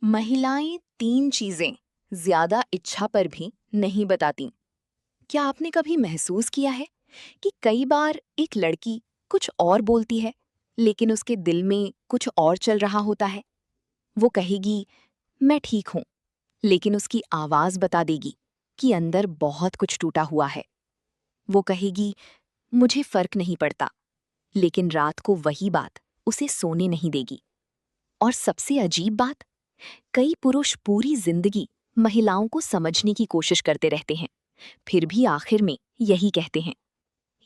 महिलाएं तीन चीजें ज्यादा इच्छा पर भी नहीं बताती। क्या आपने कभी महसूस किया है कि कई बार एक लड़की कुछ और बोलती है, लेकिन उसके दिल में कुछ और चल रहा होता है। वो कहेगी मैं ठीक हूं, लेकिन उसकी आवाज बता देगी कि अंदर बहुत कुछ टूटा हुआ है। वो कहेगी मुझे फर्क नहीं पड़ता, लेकिन रात को वही बात उसे सोने नहीं देगी। और सबसे अजीब बात, कई पुरुष पूरी जिंदगी महिलाओं को समझने की कोशिश करते रहते हैं, फिर भी आखिर में यही कहते हैं,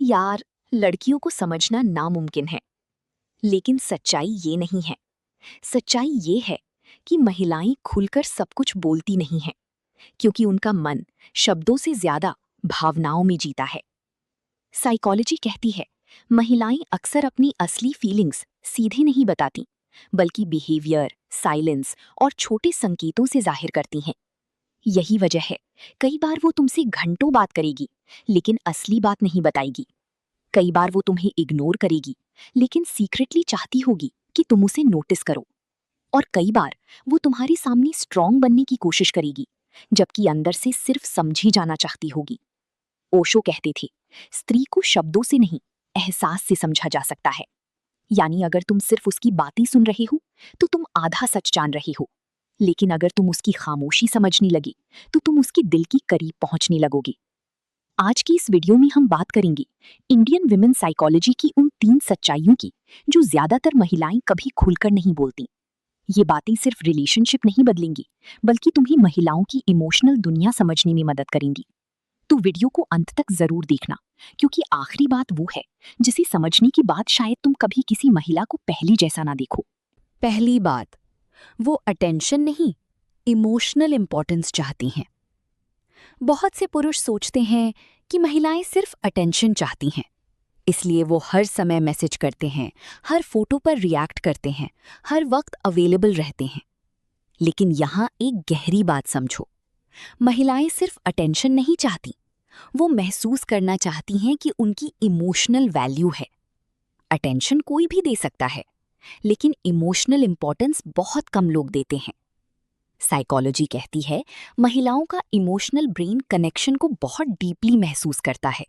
यार, लड़कियों को समझना नामुमकिन है। लेकिन सच्चाई ये नहीं है। सच्चाई ये है कि महिलाएं खुलकर सब कुछ बोलती नहीं हैं, क्योंकि उनका मन शब्दों से ज्यादा भावनाओं में जीता है। साइकोलॉजी कहती है, महिलाएं अक्सर अपनी असली फीलिंग्स सीधे नहीं बताती, बल्कि बिहेवियर, साइलेंस और छोटे संकेतों से जाहिर करती हैं। यही वजह है, कई बार वो तुमसे घंटों बात करेगी, लेकिन असली बात नहीं बताएगी। कई बार वो तुम्हें इग्नोर करेगी, लेकिन सीक्रेटली चाहती होगी कि तुम उसे नोटिस करो। और कई बार वो तुम्हारे सामने स्ट्रांग बनने की कोशिश करेगी, जबकि अंदर से सिर्फ समझी जाना चाहती होगी। ओशो कहते थे, स्त्री को शब्दों से नहीं, एहसास से समझा जा सकता है। यानी अगर तुम सिर्फ उसकी बातें सुन रहे हो, तो तुम आधा सच जान रहे हो। लेकिन अगर तुम उसकी खामोशी समझने लगे, तो तुम उसके दिल की करीब पहुंचने लगोगे। आज की इस वीडियो में हम बात करेंगे इंडियन विमेन साइकोलॉजी की उन तीन सच्चाइयों की, जो ज्यादातर महिलाएं कभी खुलकर नहीं बोलती। ये बातें सिर्फ रिलेशनशिप नहीं बदलेंगी, बल्कि तुम्हें महिलाओं की इमोशनल दुनिया समझने में मदद करेंगी। तो वीडियो को अंत तक जरूर देखना, क्योंकि आखिरी बात वो है जिसे समझने के बाद शायद तुम कभी किसी महिला को पहले जैसा ना देखो। पहली बात, वो अटेंशन नहीं, इमोशनल इंपॉर्टेंस चाहती हैं। बहुत से पुरुष सोचते हैं कि महिलाएं सिर्फ अटेंशन चाहती हैं, इसलिए वो हर समय मैसेज करते हैं, हर फोटो पर रिएक्ट करते हैं, हर वक्त अवेलेबल रहते हैं। लेकिन यहाँ एक गहरी बात समझो, महिलाएं सिर्फ अटेंशन नहीं चाहती, वो महसूस करना चाहती हैं कि उनकी इमोशनल वैल्यू है। अटेंशन कोई भी दे सकता है, लेकिन इमोशनल इंपॉर्टेंस बहुत कम लोग देते हैं। साइकोलॉजी कहती है, महिलाओं का इमोशनल ब्रेन कनेक्शन को बहुत डीपली महसूस करता है।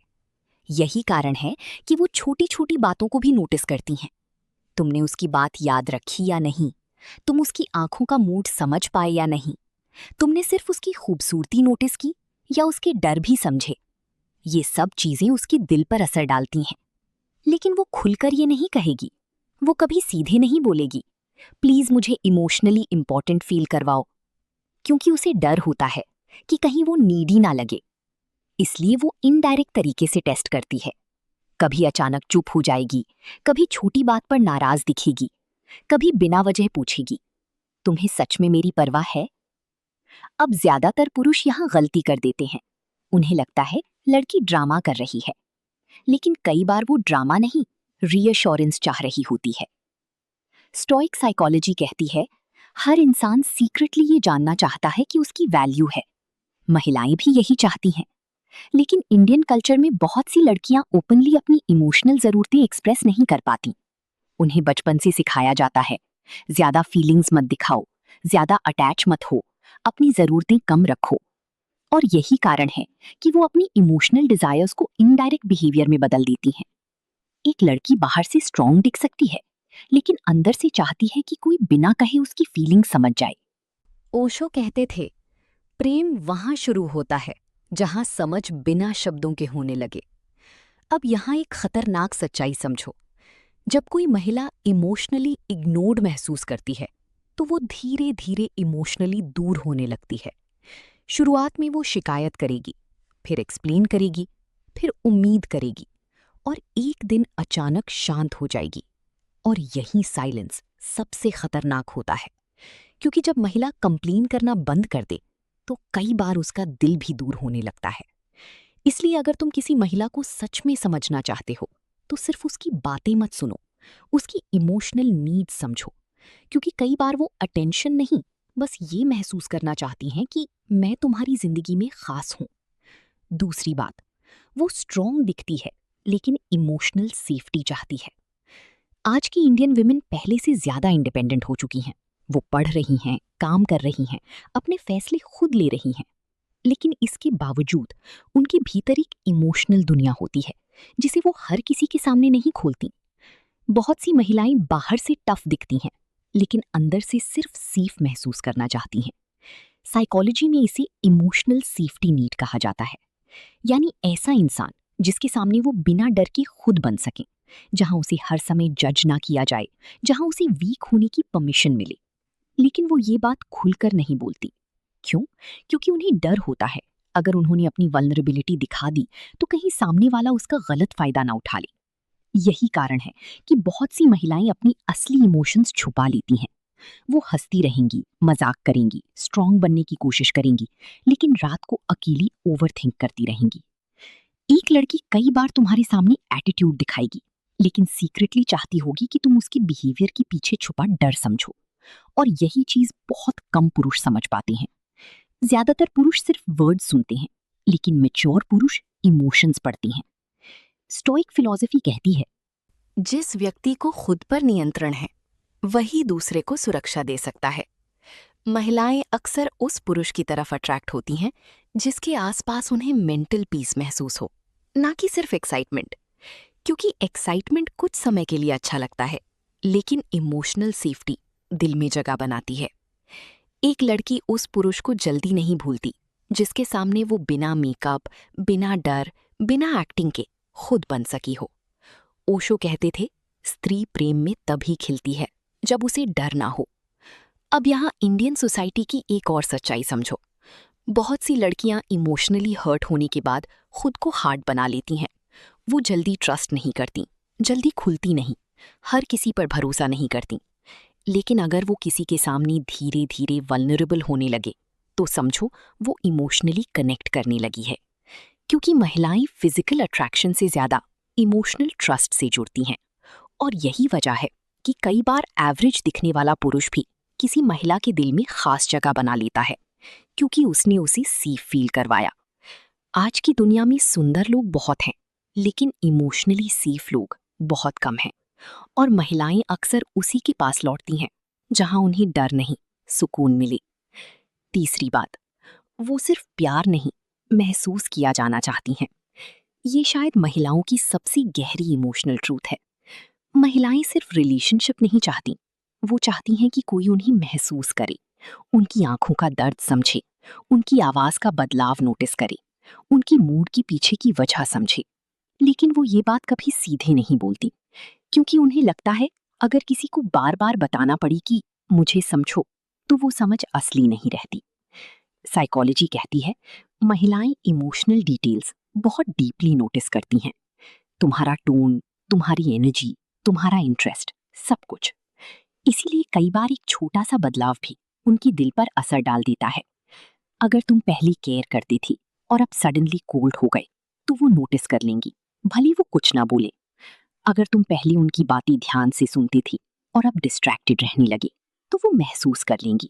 यही कारण है कि वो छोटी छोटी बातों को भी नोटिस करती हैं। तुमने उसकी बात याद रखी या नहीं, तुम उसकी आंखों का मूड समझ पाए या नहीं, तुमने सिर्फ उसकी खूबसूरती नोटिस की या उसके डर भी समझे। ये सब चीजें उसके दिल पर असर डालती हैं। लेकिन वो खुलकर ये नहीं कहेगी, वो कभी सीधे नहीं बोलेगी, प्लीज मुझे इमोशनली इंपॉर्टेंट फील करवाओ, क्योंकि उसे डर होता है कि कहीं वो नीडी ना लगे। इसलिए वो इनडायरेक्ट तरीके से टेस्ट करती है। कभी अचानक चुप हो जाएगी, कभी छोटी बात पर नाराज दिखेगी, कभी बिना वजह पूछेगी, तुम्हें सच में मेरी परवाह है? अब ज्यादातर पुरुष यहाँ गलती कर देते हैं। उन्हें लगता है लड़की ड्रामा कर रही है, लेकिन कई बार वो ड्रामा नहीं, रीअश्योरेंस चाह रही होती है। स्टोइक साइकोलॉजी कहती है, हर इंसान सीक्रेटली ये जानना चाहता है कि उसकी वैल्यू है। महिलाएं भी यही चाहती हैं। लेकिन इंडियन कल्चर में बहुत सी लड़कियां ओपनली अपनी इमोशनल जरूरतें एक्सप्रेस नहीं कर पाती। उन्हें बचपन से सिखाया जाता है, ज्यादा फीलिंग्स मत दिखाओ, ज्यादा अटैच मत हो, अपनी जरूरतें कम रखो। और यही कारण है कि वो अपनी इमोशनल डिजायर्स को इनडायरेक्ट बिहेवियर में बदल देती हैं। एक लड़की बाहर से स्ट्रांग दिख सकती है, लेकिन अंदर से चाहती है कि कोई बिना कहे उसकी फीलिंग समझ जाए। ओशो कहते थे, प्रेम वहां शुरू होता है जहां समझ बिना शब्दों के होने लगे। अब यहाँ एक खतरनाक सच्चाई समझो, जब कोई महिला इमोशनली इग्नोर्ड महसूस करती है, तो वो धीरे धीरे इमोशनली दूर होने लगती है। शुरुआत में वो शिकायत करेगी, फिर एक्सप्लेन करेगी, फिर उम्मीद करेगी, और एक दिन अचानक शांत हो जाएगी। और यही साइलेंस सबसे खतरनाक होता है, क्योंकि जब महिला कंप्लेन करना बंद कर दे, तो कई बार उसका दिल भी दूर होने लगता है। इसलिए अगर तुम किसी महिला को सच में समझना चाहते हो, तो सिर्फ उसकी बातें मत सुनो, उसकी इमोशनल नीड्स समझो, क्योंकि कई बार वो अटेंशन नहीं, बस ये महसूस करना चाहती हैं कि मैं तुम्हारी जिंदगी में खास हूं। दूसरी बात, वो स्ट्रांग दिखती है, लेकिन इमोशनल सेफ्टी चाहती है। आज की इंडियन विमेन पहले से ज्यादा इंडिपेंडेंट हो चुकी हैं। वो पढ़ रही हैं, काम कर रही हैं, अपने फैसले खुद ले रही हैं। लेकिन इसके बावजूद उनके भीतर एक इमोशनल दुनिया होती है जिसे वो हर किसी के सामने नहीं खोलती। बहुत सी महिलाएं बाहर से टफ दिखती हैं, लेकिन अंदर से सिर्फ सेफ महसूस करना चाहती हैं। साइकोलॉजी में इसे इमोशनल सेफ्टी नीड कहा जाता है, यानी ऐसा इंसान जिसके सामने वो बिना डर के खुद बन सके, जहां उसे हर समय जज ना किया जाए, जहां उसे वीक होने की परमिशन मिले। लेकिन वो ये बात खुलकर नहीं बोलती। क्यों? क्योंकि उन्हें डर होता है अगर उन्होंने अपनी वल्नरेबिलिटी दिखा दी तो कहीं सामने वाला उसका गलत फायदा ना उठा ले। यही कारण है कि बहुत सी महिलाएं अपनी असली इमोशंस छुपा लेती हैं। वो हंसती रहेंगी, मजाक करेंगी, स्ट्रांग बनने की कोशिश करेंगी, लेकिन रात को अकेली ओवरथिंक करती रहेंगी। एक लड़की कई बार तुम्हारे सामने एटीट्यूड दिखाएगी, लेकिन सीक्रेटली चाहती होगी कि तुम उसके बिहेवियर के पीछे छुपा डर समझो। और यही चीज बहुत कम पुरुष समझ पाते हैं। ज्यादातर पुरुष सिर्फ वर्ड सुनते हैं, लेकिन मैच्योर पुरुष इमोशंस पढ़ते हैं। स्टोइक फिलॉसफी कहती है, जिस व्यक्ति को खुद पर नियंत्रण है वही दूसरे को सुरक्षा दे सकता है। महिलाएं अक्सर उस पुरुष की तरफ अट्रैक्ट होती हैं जिसके आसपास उन्हें मेंटल पीस महसूस हो, ना कि सिर्फ एक्साइटमेंट। क्योंकि एक्साइटमेंट कुछ समय के लिए अच्छा लगता है, लेकिन इमोशनल सेफ्टी दिल में जगह बनाती है। एक लड़की उस पुरुष को जल्दी नहीं भूलती जिसके सामने वो बिना मेकअप, बिना डर, बिना एक्टिंग के खुद बन सकी हो। ओशो कहते थे, स्त्री प्रेम में तभी खिलती है जब उसे डर ना हो। अब यहाँ इंडियन सोसाइटी की एक और सच्चाई समझो। बहुत सी लड़कियां इमोशनली हर्ट होने के बाद खुद को हार्ड बना लेती हैं। वो जल्दी ट्रस्ट नहीं करती, जल्दी खुलती नहीं, हर किसी पर भरोसा नहीं करती। लेकिन अगर वो किसी के सामने धीरे धीरे वल्नरेबल होने लगे तो समझो वो इमोशनली कनेक्ट करने लगी है। क्योंकि महिलाएं फिजिकल अट्रैक्शन से ज्यादा इमोशनल ट्रस्ट से जुड़ती हैं। और यही वजह है कि कई बार एवरेज दिखने वाला पुरुष भी किसी महिला के दिल में खास जगह बना लेता है, क्योंकि उसने उसे सेफ फील करवाया। आज की दुनिया में सुंदर लोग बहुत हैं, लेकिन इमोशनली सेफ लोग बहुत कम हैं। और महिलाएं अक्सर उसी के पास लौटती हैं जहां उन्हें डर नहीं, सुकून मिले। तीसरी बात, वो सिर्फ प्यार नहीं, महसूस किया जाना चाहती हैं। ये शायद महिलाओं की सबसे गहरी इमोशनल ट्रूथ है। महिलाएं सिर्फ रिलेशनशिप नहीं चाहती, वो चाहती हैं कि कोई उन्हें महसूस करे, उनकी आंखों का दर्द समझे, उनकी आवाज का बदलाव नोटिस करे, उनकी मूड के पीछे की वजह समझे। लेकिन वो ये बात कभी सीधे नहीं बोलती, क्योंकि उन्हें लगता है अगर किसी को बार बार बताना पड़ी कि मुझे समझो, तो वो समझ असली नहीं रहती। साइकोलॉजी कहती है, महिलाएं इमोशनल डिटेल्स बहुत डीपली नोटिस करती हैं। तुम्हारा टोन, तुम्हारी एनर्जी, तुम्हारा इंटरेस्ट, सब कुछ। इसीलिए कई बार एक छोटा सा बदलाव भी उनकी दिल पर असर डाल देता है। अगर तुम पहले केयर करती थी और अब सडनली कोल्ड हो गए, तो वो नोटिस कर लेंगी, भले वो कुछ ना बोले। अगर तुम पहले उनकी बातें ध्यान से सुनती थी और अब डिस्ट्रैक्टेड रहने लगे, तो वो महसूस कर लेंगी।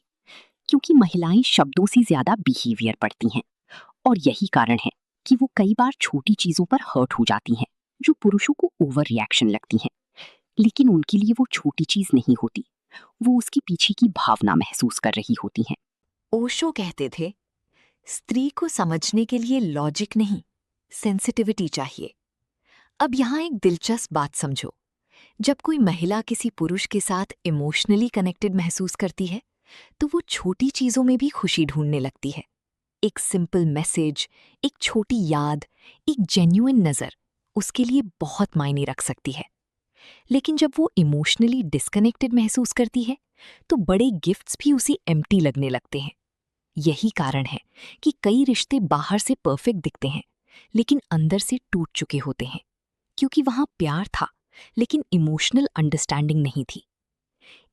क्योंकि महिलाएं शब्दों से ज्यादा बिहेवियर पढ़ती हैं। और यही कारण है कि वो कई बार छोटी चीजों पर हर्ट हो जाती हैं जो पुरुषों को ओवर रिएक्शन लगती हैं। लेकिन उनके लिए वो छोटी चीज नहीं होती, वो उसके पीछे की भावना महसूस कर रही होती हैं। ओशो कहते थे, स्त्री को समझने के लिए लॉजिक नहीं, सेंसिटिविटी चाहिए। अब यहाँ एक दिलचस्प बात समझो। जब कोई महिला किसी पुरुष के साथ इमोशनली कनेक्टेड महसूस करती है, तो वो छोटी चीजों में भी खुशी ढूंढने लगती है। एक सिंपल मैसेज, एक छोटी याद, एक जेन्युइन नजर उसके लिए बहुत मायने रख सकती है। लेकिन जब वो इमोशनली डिस्कनेक्टेड महसूस करती है, तो बड़े गिफ्ट्स भी उसे एम्प्टी लगने लगते हैं। यही कारण है कि कई रिश्ते बाहर से परफेक्ट दिखते हैं, लेकिन अंदर से टूट चुके होते हैं, क्योंकि वहां प्यार था, लेकिन इमोशनल अंडरस्टैंडिंग नहीं थी।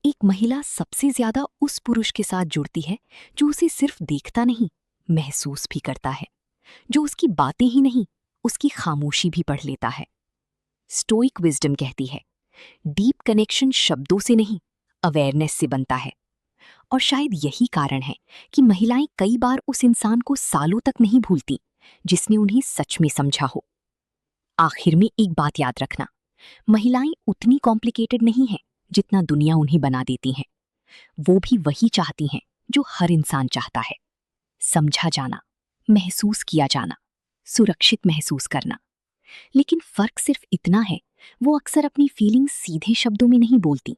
एक महिला सबसे ज्यादा उस पुरुष के साथ जुड़ती है जो उसे सिर्फ देखता नहीं, महसूस भी करता है, जो उसकी बातें ही नहीं, उसकी खामोशी भी पढ़ लेता है। स्टोइक विजडम कहती है, डीप कनेक्शन शब्दों से नहीं, अवेयरनेस से बनता है। और शायद यही कारण है कि महिलाएं कई बार उस इंसान को सालों तक नहीं भूलती जिसने उन्हें सच में समझा हो। आखिर में एक बात याद रखना, महिलाएं उतनी कॉम्प्लिकेटेड नहीं हैं जितना दुनिया उन्हें बना देती है। वो भी वही चाहती हैं जो हर इंसान चाहता है, समझा जाना, महसूस किया जाना, सुरक्षित महसूस करना। लेकिन फर्क सिर्फ इतना है, वो अक्सर अपनी फीलिंग्स सीधे शब्दों में नहीं बोलती।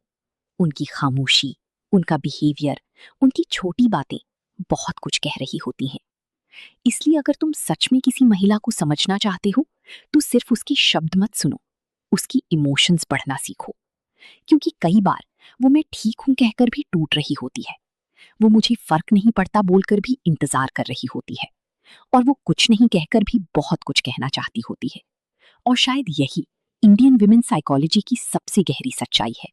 उनकी खामोशी, उनका बिहेवियर, उनकी छोटी बातें बहुत कुछ कह रही होती हैं। इसलिए अगर तुम सच में किसी महिला को समझना चाहते हो, तो सिर्फ उसकी शब्द मत सुनो, उसकी इमोशंस पढ़ना सीखो। क्योंकि कई बार वो मैं ठीक हूं कहकर भी टूट रही होती है, वो मुझे फर्क नहीं पड़ता बोलकर भी इंतजार कर रही होती है, और वो कुछ नहीं कहकर भी बहुत कुछ कहना चाहती होती है। और शायद यही इंडियन विमेन साइकोलॉजी की सबसे गहरी सच्चाई है।